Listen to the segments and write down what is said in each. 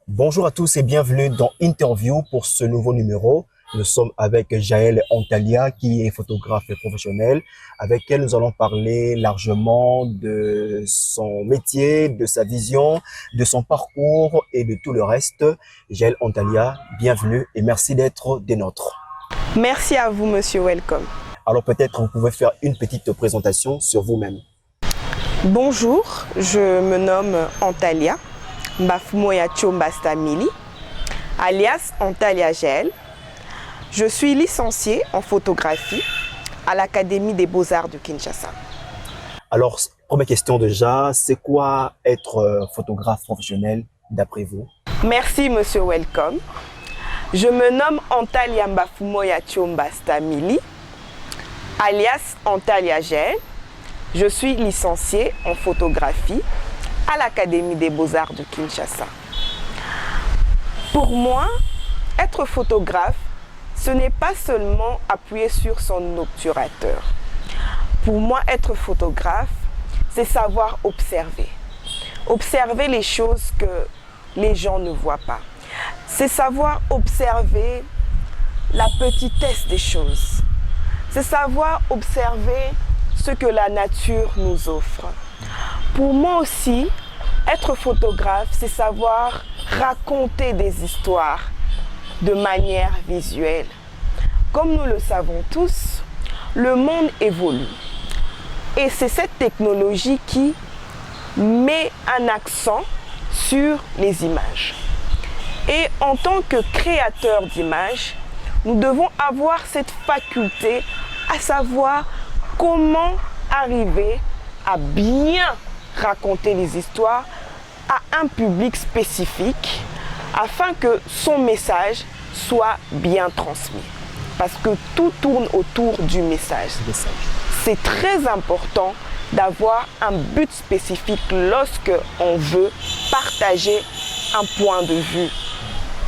Bonjour à tous et bienvenue dans Interview pour ce nouveau numéro. Nous sommes avec Jaël Antalya qui est photographe professionnel, avec elle nous allons parler largement de son métier, de sa vision, de son parcours et de tout le reste. Jaël Antalya, bienvenue et merci d'être des nôtres. Merci à vous, monsieur Welcome. Alors peut-être vous pouvez faire une petite présentation sur vous-même. Bonjour, je me nomme Antalya Mbafumoya Tchombasta Mili, alias Antalya Jaël. Je suis licenciée en photographie à l'Académie des Beaux-Arts de Kinshasa. Alors, première question déjà, c'est quoi être photographe professionnel d'après vous? Merci, monsieur Welcome. Je me nomme Antalya Mbafumoya Tchombasta Mili, alias Antalya Jaël. Je suis licenciée en photographie à l'Académie des Beaux-Arts de Kinshasa. Pour moi, être photographe, ce n'est pas seulement appuyer sur son obturateur. Pour moi, être photographe, c'est savoir observer. Observer les choses que les gens ne voient pas. C'est savoir observer la petitesse des choses. C'est savoir observer ce que la nature nous offre. Pour moi aussi, être photographe, c'est savoir raconter des histoires de manière visuelle. Comme nous le savons tous, le monde évolue. Et c'est cette technologie qui met un accent sur les images. Et en tant que créateur d'images, nous devons avoir cette faculté à savoir comment arriver à bien raconter les histoires à un public spécifique afin que son message soit bien transmis. Parce que tout tourne autour du message. C'est très important d'avoir un but spécifique lorsque on veut partager un point de vue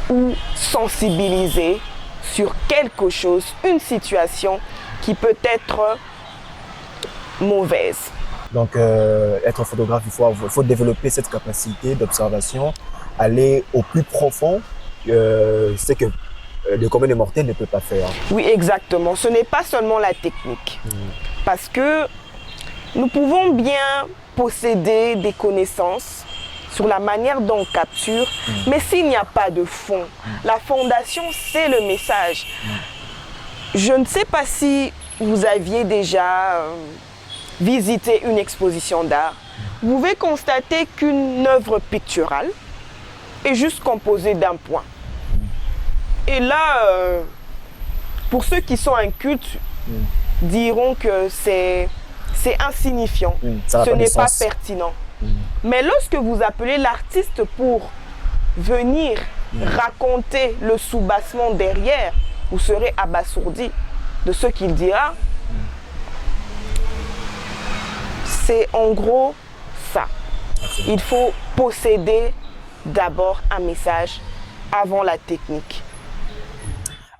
ou sensibiliser sur quelque chose, une situation qui peut être mauvaise. Donc, être photographe, il faut développer cette capacité d'observation, aller au plus profond, c'est que le commun des mortels ne peut pas faire. Oui, exactement. Ce n'est pas seulement la technique. Parce que nous pouvons bien posséder des connaissances sur la manière dont on capture, mais s'il n'y a pas de fond, la fondation, c'est le message. Je ne sais pas si vous aviez déjà visité une exposition d'art. Vous pouvez constater qu'une œuvre picturale est juste composée d'un point. Et là, pour ceux qui sont incultes, diront que c'est insignifiant, ce n'est pas pertinent. Mais lorsque vous appelez l'artiste pour venir raconter le soubassement derrière, vous serez abasourdi de ce qu'il dira. C'est en gros ça. Il faut posséder d'abord un message avant la technique.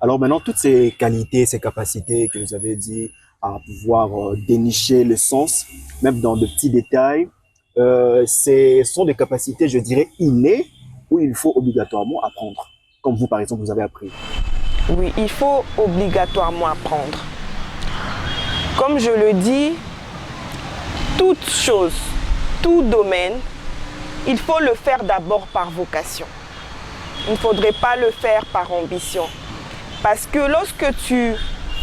Alors maintenant, toutes ces qualités, ces capacités que vous avez dit à pouvoir dénicher le sens, même dans de petits détails, ce sont des capacités, je dirais, innées, où il faut obligatoirement apprendre, comme vous, par exemple, vous avez appris. Oui, il faut obligatoirement apprendre. Comme je le dis, toute chose, tout domaine, il faut le faire d'abord par vocation. Il ne faudrait pas le faire par ambition. Parce que lorsque tu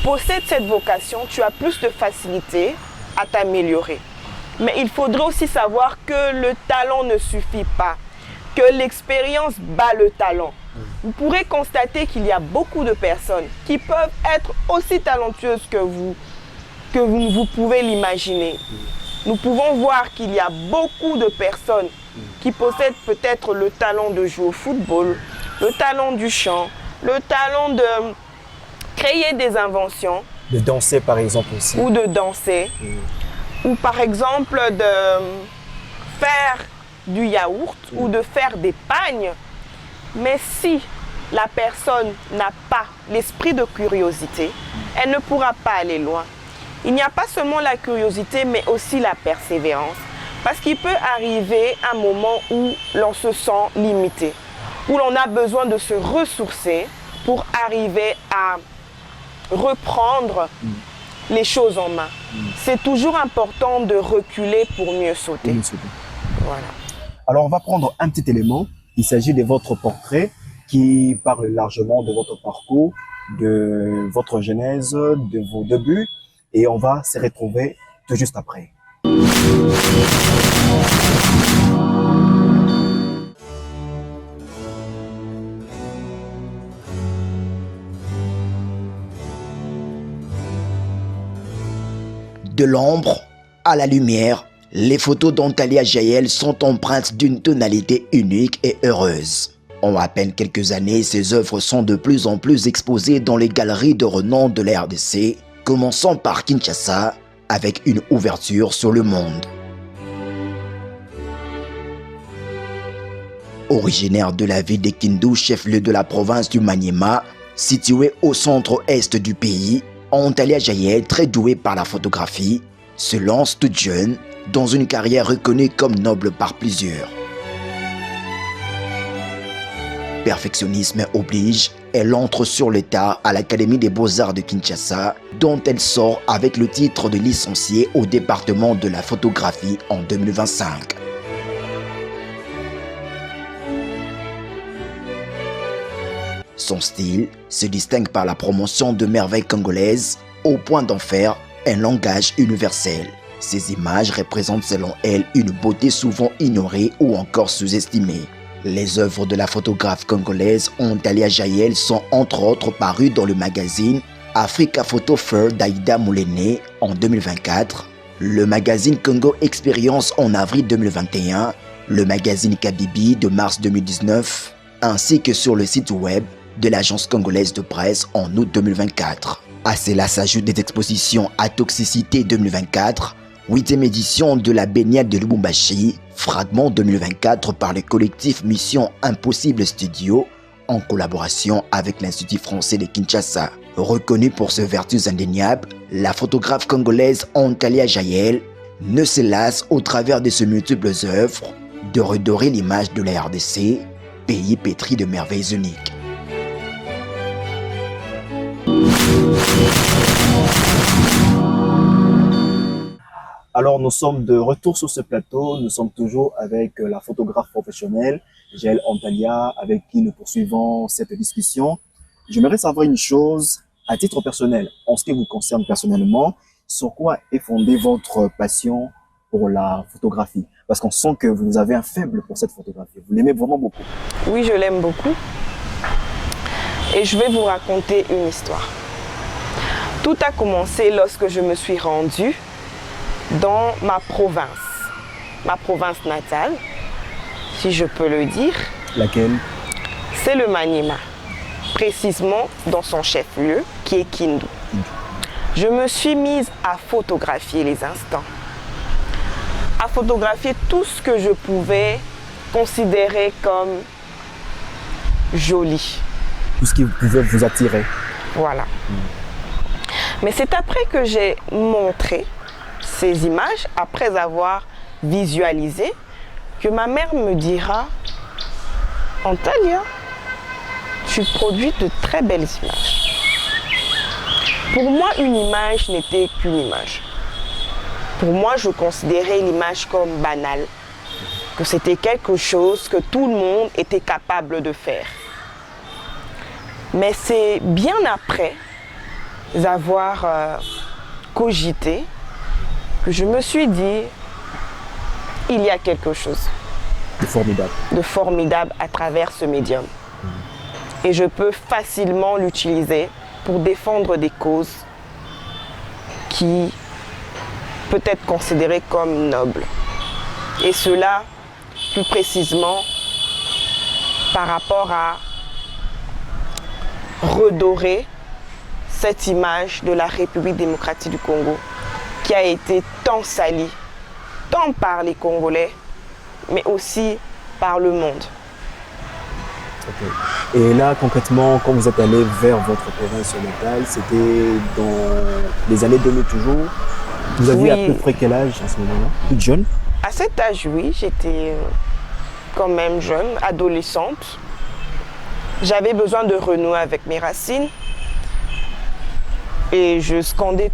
possèdes cette vocation, tu as plus de facilité à t'améliorer. Mais il faudrait aussi savoir que le talent ne suffit pas, que l'expérience bat le talent. Vous pourrez constater qu'il y a beaucoup de personnes qui peuvent être aussi talentueuses que vous pouvez l'imaginer. Nous pouvons voir qu'il y a beaucoup de personnes qui possèdent peut-être le talent de jouer au football, le talent du chant, le talent de créer des inventions. De danser par exemple aussi. Ou de danser. Ou par exemple de faire du yaourt ou de faire des pagnes. Mais si la personne n'a pas l'esprit de curiosité, elle ne pourra pas aller loin. Il n'y a pas seulement la curiosité, mais aussi la persévérance. Parce qu'il peut arriver un moment où l'on se sent limité, où l'on a besoin de se ressourcer pour arriver à reprendre les choses en main. C'est toujours important de reculer pour mieux sauter. Voilà. Alors, on va prendre un petit élément. Il s'agit de votre portrait qui parle largement de votre parcours, de votre genèse, de vos débuts. Et on va se retrouver tout juste après. De l'ombre à la lumière, les photos d'Antalya Jaël sont empreintes d'une tonalité unique et heureuse. En à peine quelques années, ses œuvres sont de plus en plus exposées dans les galeries de renom de la RDC, commençant par Kinshasa, avec une ouverture sur le monde. Originaire de la ville de Kindu, chef-lieu de la province du Maniema, située au centre-est du pays, Antalya Jaël, très douée par la photographie, se lance toute jeune dans une carrière reconnue comme noble par plusieurs. Perfectionnisme oblige, elle entre sur le tard à l'Académie des Beaux-Arts de Kinshasa, dont elle sort avec le titre de licenciée au département de la photographie en 2025. Son style se distingue par la promotion de merveilles congolaises au point d'en faire un langage universel. Ces images représentent selon elle une beauté souvent ignorée ou encore sous-estimée. Les œuvres de la photographe congolaise Antalya Jaël sont entre autres parues dans le magazine Africa Photo Fair d'Aïda Mouléné en 2024, le magazine Congo Experience en avril 2021, le magazine Kabibi de mars 2019, ainsi que sur le site web de l'agence congolaise de presse en août 2024. À cela s'ajoutent des expositions à Toxicité 2024, 8e édition de la baignade de Lubumbashi, fragment 2024 par le collectif Mission Impossible Studio, en collaboration avec l'Institut français de Kinshasa. Reconnue pour ses vertus indéniables, la photographe congolaise Antalya Jaël ne se lasse au travers de ses multiples œuvres de redorer l'image de la RDC, pays pétri de merveilles uniques. Alors, nous sommes de retour sur ce plateau. Nous sommes toujours avec la photographe professionnelle, Jaël Antalya, avec qui nous poursuivons cette discussion. J'aimerais savoir une chose, à titre personnel, en ce qui vous concerne personnellement, sur quoi est fondée votre passion pour la photographie? Parce qu'on sent que vous avez un faible pour cette photographie. Vous l'aimez vraiment beaucoup. Oui, je l'aime beaucoup. Et je vais vous raconter une histoire. Tout a commencé lorsque je me suis rendue dans ma province natale, si je peux le dire. Laquelle? C'est le Maniema, précisément dans son chef-lieu qui est Kindu. Je me suis mise à photographier les instants, à photographier tout ce que je pouvais considérer comme joli. Tout ce qui pouvait vous attirer. Voilà. Mais c'est après que j'ai montré ces images, après avoir visualisé, que ma mère me dira « Antalya, tu produis de très belles images. » Pour moi, une image n'était qu'une image. Pour moi, je considérais l'image comme banale, que c'était quelque chose que tout le monde était capable de faire. Mais c'est bien après avoir cogité que je me suis dit, il y a quelque chose de formidable à travers ce médium. Et je peux facilement l'utiliser pour défendre des causes qui peut être considérées comme nobles. Et cela, plus précisément, par rapport à redorer cette image de la République démocratique du Congo qui a été tant salie, tant par les Congolais, mais aussi par le monde. Okay. Et là, concrètement, quand vous êtes allé vers votre province natale, c'était dans les années 2000 toujours. Vous aviez à peu près quel âge à ce moment-là? Toute jeune? À cet âge, oui, j'étais quand même jeune, adolescente. J'avais besoin de renouer avec mes racines et je scandais